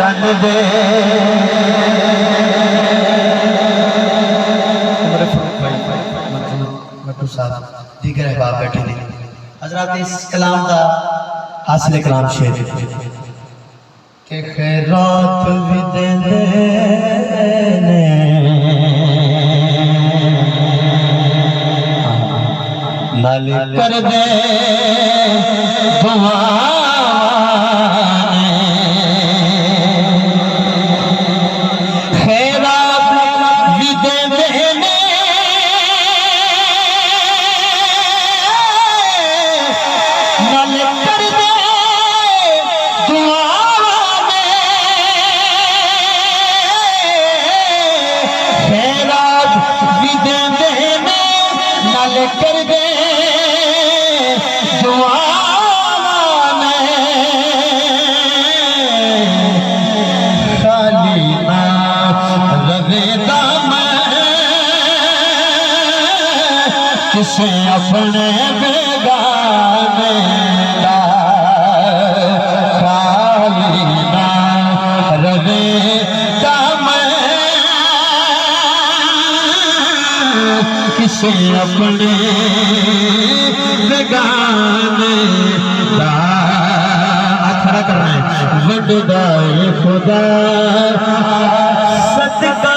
मन दे दीगर अहबाब बैठे ने हजरात इस कलाम का हासिल कलाम शेर के खैरात भी देंदे ने नाल कर दे दुआ कर दे दुआ खाली ना रवे किसे अपने बेगाने दा खाली ना रवे किसे अपने बेगाने दा खड़ा करना है वडदाए खुदा सदका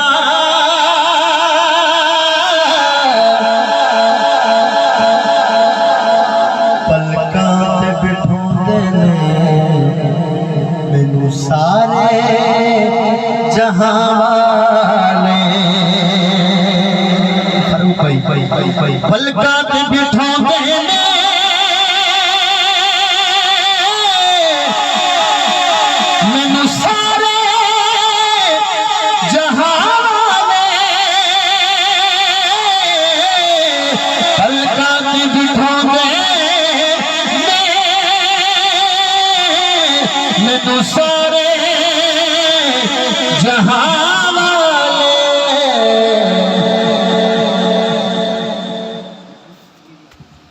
पलकां ते बिठोंदे ने मैनू सारे जहां पलकां ते बिठांदे ने मैनू सारे जहां वाले पलकां ते बिठांदे ने मैनू सारे